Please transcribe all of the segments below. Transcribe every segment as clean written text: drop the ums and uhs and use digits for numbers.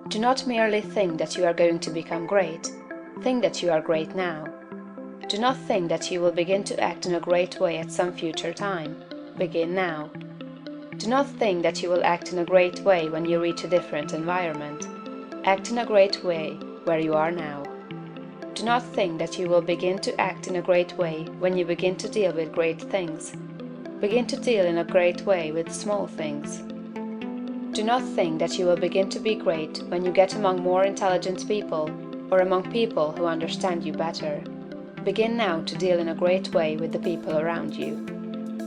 Do not merely think that you are going to become great. Think that you are great now. Do not think that you will begin to act in a great way at some future time. Begin now. Do not think that you will act in a great way when you reach a different environment. Act in a great way where you are now. Do not think that you will begin to act in a great way when you begin to deal with great things. Begin to deal in a great way with small things. Do not think that you will begin to be great when you get among more intelligent people or among people who understand you better. Begin now to deal in a great way with the people around you.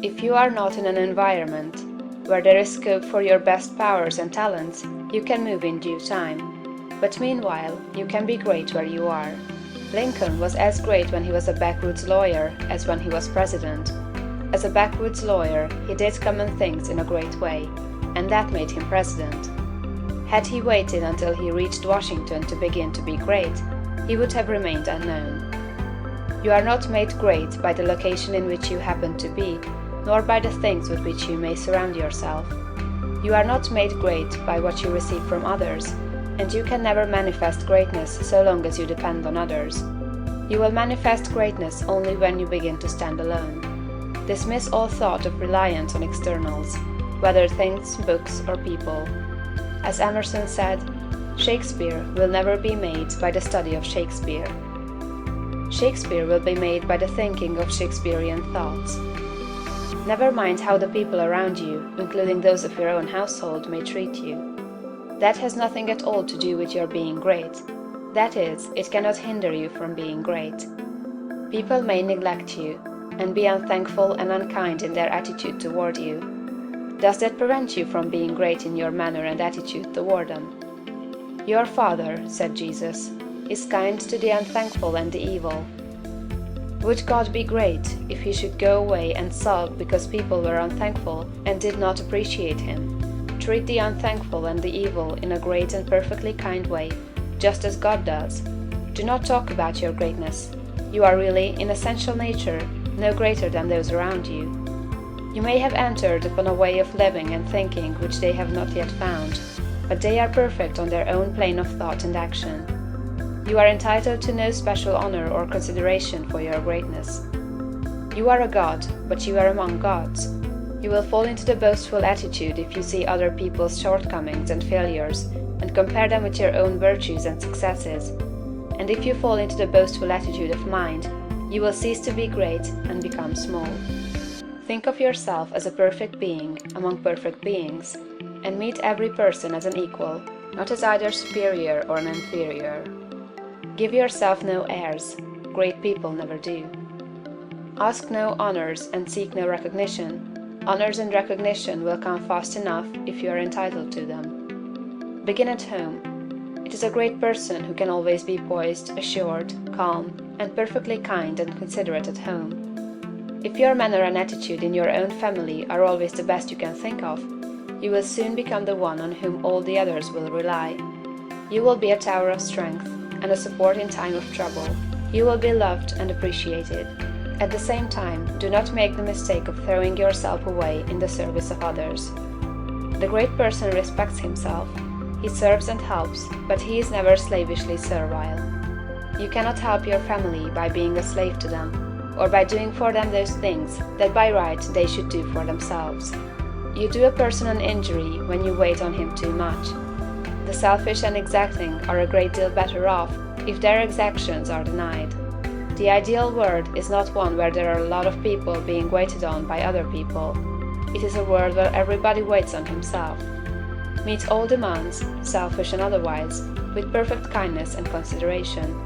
If you are not in an environment where there is scope for your best powers and talents, you can move in due time. But meanwhile, you can be great where you are. Lincoln was as great when he was a backwoods lawyer as when he was president. As a backwoods lawyer, he did common things in a great way, and that made him president. Had he waited until he reached Washington to begin to be great, he would have remained unknown. You are not made great by the location in which you happen to be, nor by the things with which you may surround yourself. You are not made great by what you receive from others, and you can never manifest greatness so long as you depend on others. You will manifest greatness only when you begin to stand alone. Dismiss all thought of reliance on externals, whether things, books, or people. As Emerson said, Shakespeare will never be made by the study of Shakespeare. Shakespeare will be made by the thinking of Shakespearean thoughts. Never mind how the people around you, including those of your own household, may treat you. That has nothing at all to do with your being great. That is, it cannot hinder you from being great. People may neglect you, and be unthankful and unkind in their attitude toward you. Does that prevent you from being great in your manner and attitude toward them? Your Father, said Jesus, is kind to the unthankful and the evil. Would God be great if he should go away and sulk because people were unthankful and did not appreciate him? Treat the unthankful and the evil in a great and perfectly kind way, just as God does. Do not talk about your greatness. You are really, in essential nature, no greater than those around you. You may have entered upon a way of living and thinking which they have not yet found, but they are perfect on their own plane of thought and action. You are entitled to no special honor or consideration for your greatness. You are a god, but you are among gods. You will fall into the boastful attitude if you see other people's shortcomings and failures and compare them with your own virtues and successes. And if you fall into the boastful attitude of mind, you will cease to be great and become small. Think of yourself as a perfect being among perfect beings, and meet every person as an equal, not as either superior or an inferior. Give yourself no airs. Great people never do. Ask no honors and seek no recognition. Honors and recognition will come fast enough if you are entitled to them. Begin at home. It is a great person who can always be poised, assured, calm, and perfectly kind and considerate at home. If your manner and attitude in your own family are always the best you can think of, you will soon become the one on whom all the others will rely. You will be a tower of strength and a support in time of trouble. You will be loved and appreciated. At the same time, do not make the mistake of throwing yourself away in the service of others. The great person respects himself. He serves and helps, but he is never slavishly servile. You cannot help your family by being a slave to them, or by doing for them those things that by right they should do for themselves. You do a person an injury when you wait on him too much. The selfish and exacting are a great deal better off if their exactions are denied. The ideal world is not one where there are a lot of people being waited on by other people. It is a world where everybody waits on himself. Meet all demands, selfish and otherwise, with perfect kindness and consideration.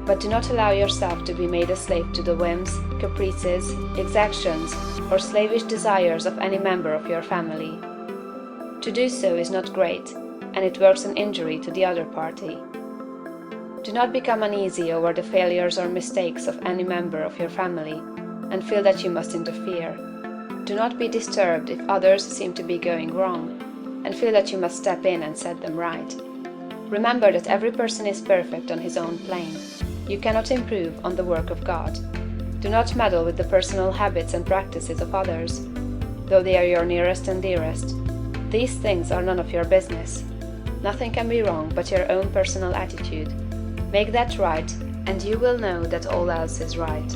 But do not allow yourself to be made a slave to the whims, caprices, exactions, or slavish desires of any member of your family. To do so is not great, and it works an injury to the other party. Do not become uneasy over the failures or mistakes of any member of your family, and feel that you must interfere. Do not be disturbed if others seem to be going wrong, and feel that you must step in and set them right. Remember that every person is perfect on his own plane. You cannot improve on the work of God. Do not meddle with the personal habits and practices of others, though they are your nearest and dearest. These things are none of your business. Nothing can be wrong but your own personal attitude. Make that right, and you will know that all else is right.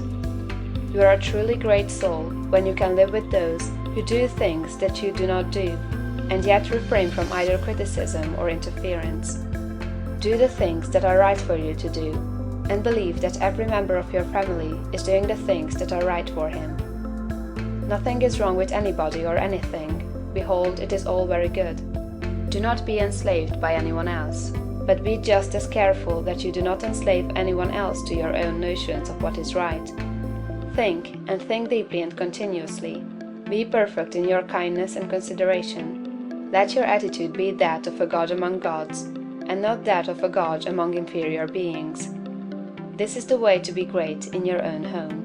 You are a truly great soul when you can live with those who do things that you do not do, and yet refrain from either criticism or interference. Do the things that are right for you to do, and believe that every member of your family is doing the things that are right for him. Nothing is wrong with anybody or anything. Behold, it is all very good. Do not be enslaved by anyone else, but be just as careful that you do not enslave anyone else to your own notions of what is right. Think, and think deeply and continuously. Be perfect in your kindness and consideration. Let your attitude be that of a god among gods, and not that of a god among inferior beings. This is the way to be great in your own home.